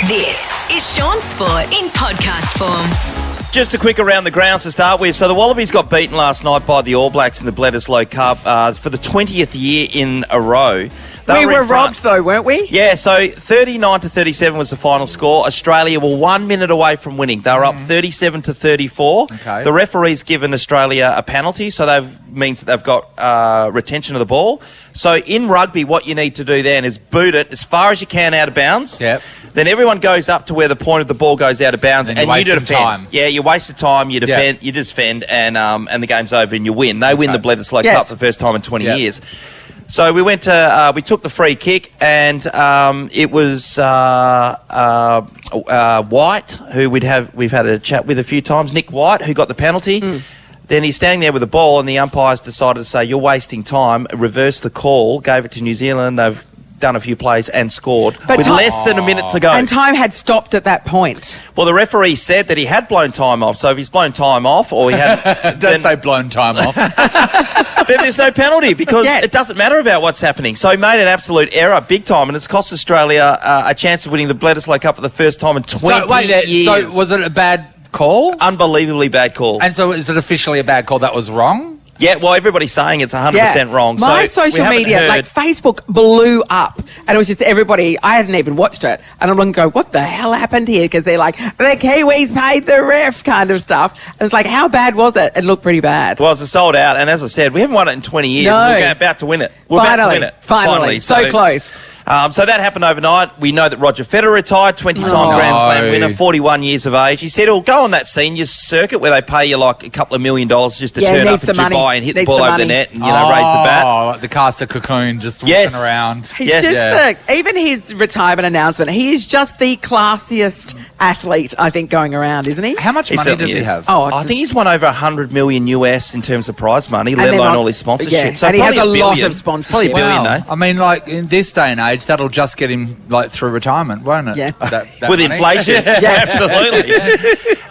This is Shaun Sport in podcast form. Just a quick around the grounds to start with. So the Wallabies got beaten last night by the All Blacks in the Betrayal Logue Cup for the 20th year in a row. We were robbed though, weren't we? Yeah, so 39-37 was the final score. Australia were 1 minute away from winning. They were up 37-34. Okay. The referee's given Australia a penalty, so that means that they've got retention of the ball. So in rugby, what you need to do then is boot it as far as you can out of bounds. Yep. Then everyone goes up to where the point of the ball goes out of bounds, and you defend. Time. Yeah, you waste the time, you defend, you defend, and the game's over and you win. They win the Betrayal Logue Cup for the first time in 20 years. So we went to we took the free kick, and it was White, who we've had a chat with a few times. Nick White, who got the penalty. Then he's standing there with the ball, and the umpires decided to say, "You're wasting time." Reversed the call, gave it to New Zealand. They've done a few plays and scored with less than a minute to go. And time had stopped at that point. Well, the referee said that he had blown time off. So if he's blown time off, or he hadn't, Don't say blown time off. then there's no penalty because it doesn't matter about what's happening. So he made an absolute error, big time, and it's cost Australia a chance of winning the Betrayal Logue Cup for the first time in 20 years. So was it a bad call? Unbelievably bad call. And so is it officially a bad call that was wrong? Yeah, well, everybody's saying it's 100% wrong. My social media, like Facebook, blew up. And it was just everybody, I hadn't even watched it. And I'm looking go, what the hell happened here? Because they're like, the Kiwis paid the ref kind of stuff. And it's like, how bad was it? It looked pretty bad. Well, it's sold out. And as I said, we haven't won it in 20 years. No. We're about to win it. We're about to win it. Finally. So close. So that happened overnight. We know that Roger Federer retired, 20-time Grand Slam winner, 41 years of age. He said he'll go on that senior circuit where they pay you like a couple of $1 million just to turn up at Dubai and hit the ball over the net and, raise the bat. Oh, like the caster cocoon just walking around. He's even his retirement announcement, he is just the classiest athlete, I think, going around, isn't he? How much money does he have? Oh, I think he's won over $100 million US in terms of prize money, let alone all his sponsorship. Yeah. So and he has a $1 lot of sponsorship. Probably $1 billion, I mean, like, in this day and age, that'll just get him like through retirement, won't it? Yeah. That with money? inflation. Absolutely.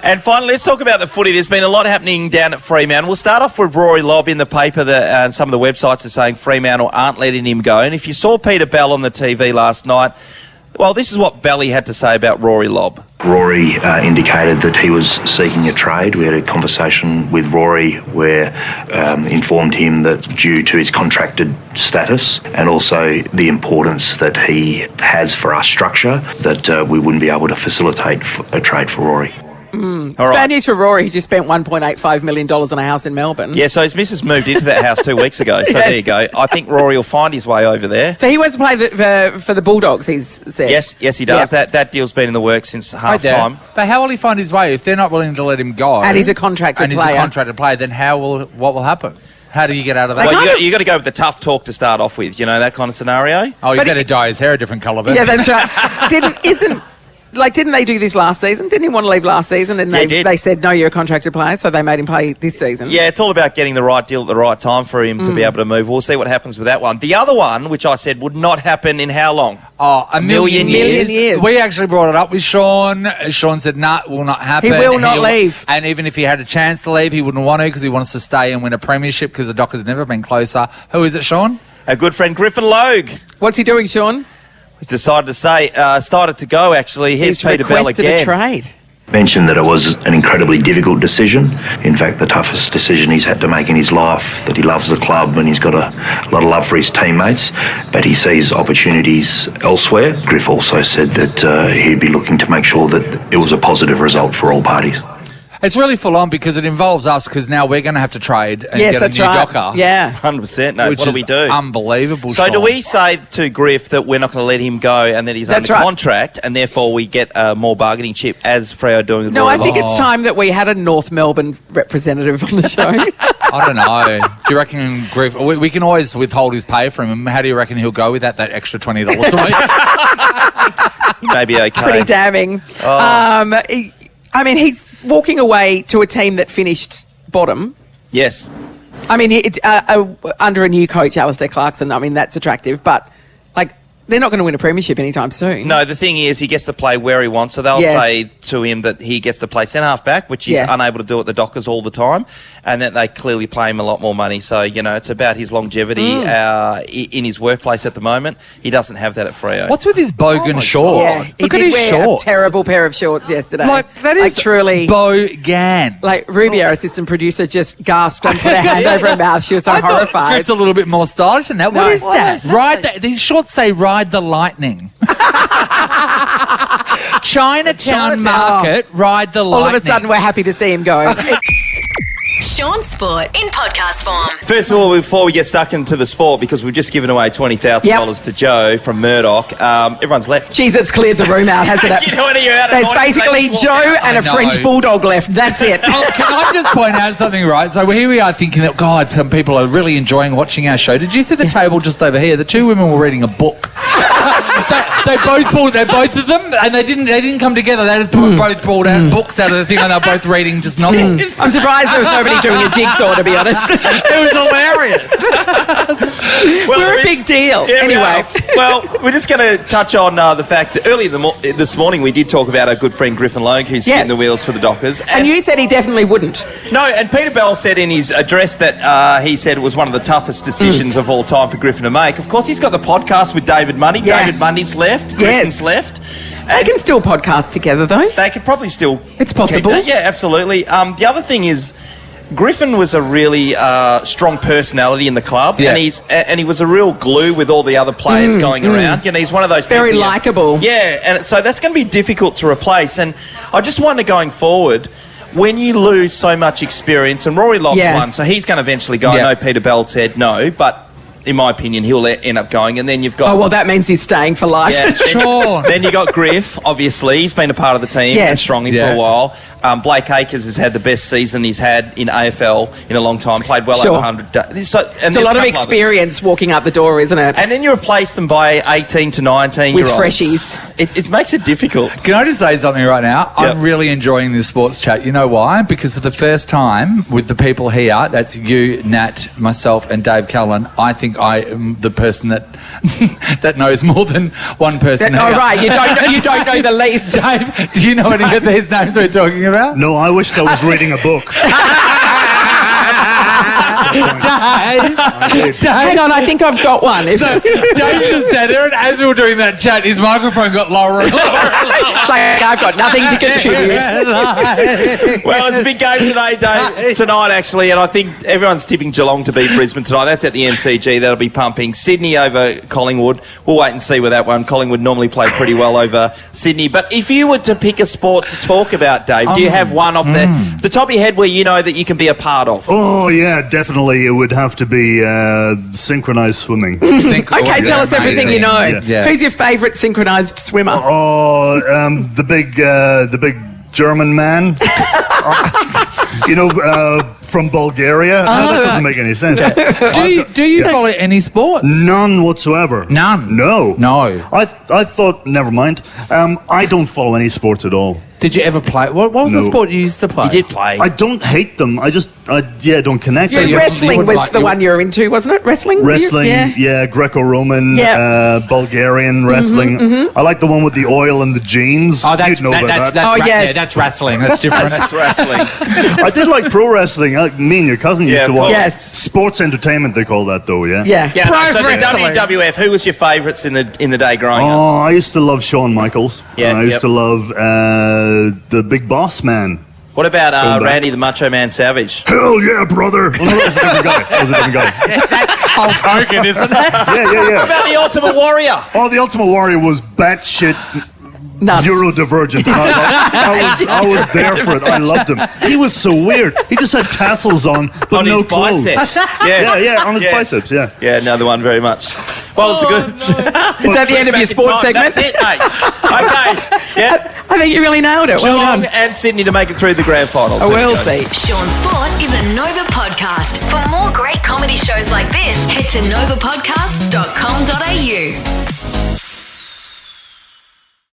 And finally, let's talk about the footy. There's been a lot happening down at Fremantle. We'll start off with Rory Lobb in the paper and some of the websites are saying Fremantle aren't letting him go. And if you saw Peter Bell on the TV last night, well, this is what Belly had to say about Rory Lobb. Rory indicated that he was seeking a trade. We had a conversation with Rory where informed him that due to his contracted status and also the importance that he has for our structure, that we wouldn't be able to facilitate a trade for Rory. It's bad news for Rory. He just spent $1.85 million on a house in Melbourne. Yeah, so his missus moved into that house 2 weeks ago. So there you go. I think Rory will find his way over there. So he wants to play for the Bulldogs, he's said. Yes, he does. Yep. That deal's been in the works since half-time. But how will he find his way if they're not willing to let him go? And he's a contracted player. Then what will happen? How do you get out of that? Well, you got to go with the tough talk to start off with, that kind of scenario. Oh, you better dye his hair a different colour then. Yeah, that's right. Didn't they do this last season? Didn't he want to leave last season? And they said, no, you're a contracted player, so they made him play this season. Yeah, it's all about getting the right deal at the right time for him to be able to move. We'll see what happens with that one. The other one, which I said would not happen in how long? Oh, a million years. We actually brought it up with Shaun. Shaun said, nah, it will not happen. He will not leave. And even if he had a chance to leave, he wouldn't want to because he wants to stay and win a premiership because the Dockers have never been closer. Who is it, Shaun? Our good friend Griffin Logue. What's he doing, Shaun? He's decided to started to go, actually. Here's Peter Bell again. He's requested a trade. Mentioned that it was an incredibly difficult decision. In fact, the toughest decision he's had to make in his life, that he loves the club and he's got a lot of love for his teammates, but he sees opportunities elsewhere. Griff also said that he'd be looking to make sure that it was a positive result for all parties. It's really full on because it involves us because now we're going to have to trade and get a new Docker. Yeah. 100%. No, what do we do? Unbelievable. So do we say to Griff that we're not going to let him go and that he's under contract and therefore we get a more bargaining chip as Freo doing with No, I think it's time that we had a North Melbourne representative on the show. I don't know. Do you reckon Griff... We can always withhold his pay from him. How do you reckon he'll go with that extra $20 a week? Maybe okay. Pretty damning. I mean, he's walking away to a team that finished bottom. Yes. I mean, under a new coach, Alistair Clarkson, I mean, that's attractive. But, They're not going to win a premiership anytime soon. No, the thing is, he gets to play where he wants. So they'll say to him that he gets to play centre half back, which he's unable to do at the Dockers all the time, and that they clearly pay him a lot more money. So, it's about his longevity in his workplace at the moment. He doesn't have that at Freo. What's with his bogan shorts? Yeah, Look at his shorts. A terrible pair of shorts yesterday. Like, that is truly bogan. Like, Ruby, our assistant producer, just gasped and put her hand over her mouth. She was so I thought horrified. Griff's a little bit more stylish than that. What is that? These shorts say "Ride the Lightning." Chinatown Market, Ride the Lightning. All of a sudden, we're happy to see him go. Sean Sport in podcast form. First of all, before we get stuck into the sport, because we've just given away $20,000 to Joe from Murdoch, everyone's left. Jeez, it's cleared the room out, hasn't it? It's basically Joe and a French bulldog left. That's it. Can I just point out something, right? So here we are thinking that, God, some people are really enjoying watching our show. Did you see the table just over here? The two women were reading a book. They both of them, and they didn't come together. They just both brought out books out of the thing, and they were both reading just novels. I'm surprised there was nobody doing a jigsaw, to be honest. It was hilarious. We're a big deal. Yeah, anyway. Well, we're just going to touch on the fact that earlier this morning we did talk about our good friend Griffin Logue, who's spinning the wheels for the Dockers. And you said he definitely wouldn't. No, and Peter Bell said in his address that he said it was one of the toughest decisions of all time for Griffin to make. Of course, he's got the podcast with David Mundy. Yeah. David Mundy's left. Griffin's left. They can still podcast together, though. They could probably still... It's possible. Yeah, absolutely. The other thing is... Griffin was a really strong personality in the club, and he was a real glue with all the other players going around. He's one of those very people, likeable. Yeah, and so that's going to be difficult to replace. And I just wonder going forward, when you lose so much experience, and Rory Locke's one, so he's going to eventually go. I know Peter Bell said no, but in my opinion, he'll end up going. And then you've got... Oh, well, that means he's staying for life. Yeah, Shaun. Then you got Griff, obviously. He's been a part of the team and strongly for a while. Blake Acres has had the best season he's had in AFL in a long time, played well over 100 days. So, it's a lot of experience walking out the door, isn't it? And then you replace them by 18 to 19-year-olds. With freshies. It makes it difficult. Can I just say something right now? I'm really enjoying this sports chat. You know why? Because for the first time with the people here, that's you, Nat, myself and Dave Callan, I think I am the person that that knows more than one person here. Oh, right. You don't know the least. Dave, do you know any of these names we're talking about? No, I wished I was reading a book. Hang on, I think I've got one. So Dave just sat there, and as we were doing that chat, his microphone got lower and lower. It's like, I've got nothing to contribute. Well, it's a big game tonight, actually, and I think everyone's tipping Geelong to beat Brisbane tonight. That's at the MCG. That'll be pumping. Sydney over Collingwood. We'll wait and see with that one. Collingwood normally play pretty well over Sydney. But if you were to pick a sport to talk about, Dave, do you have one off the top of your head where you know that you can be a part of? Oh, yeah, definitely. It would have to be synchronised swimming. Okay, tell us everything you know. Yeah. Who's your favourite synchronised swimmer? Oh, the big German man. From Bulgaria. That doesn't make any sense. Do you follow any sports? None whatsoever. None? No. No. I thought, never mind. I don't follow any sports at all. Did you ever play? What was the sport you used to play? You did play. I don't hate them. I don't connect. So wrestling was the one you're into, wasn't it? Wrestling? Wrestling, yeah, Greco-Roman, Bulgarian wrestling. I like the one with the oil and the jeans. Oh, that's that's wrestling. That's different. That's wrestling. I did like pro wrestling. Me and your cousin used to watch. Yes. Sports entertainment, they call that, though. Yeah. Yeah. So the WWF. Who was your favourites in the day growing up? Oh, I used to love Shaun Michaels. Yeah. And I used to love the Big Boss Man. What about Randy the Macho Man Savage? Hell yeah, brother! Well, no, that was a different guy. Hulk Hogan, isn't it? Yeah. What about the Ultimate Warrior? Oh, the Ultimate Warrior was batshit nuts. Neurodivergent. I was there for it. I loved him. He was so weird. He just had tassels on, but on no his clothes. biceps. Yeah, on his biceps. Yeah. Yeah, another one very much. Well, it's a good. Is that the end of your sports segment? That's it, mate. Okay. Yeah. I think you really nailed it. Well Geelong done. and Sydney to make it through the grand finals. We'll see. Sean Sport is a Nova podcast. For more great comedy shows like this, head to novapodcast.com.au.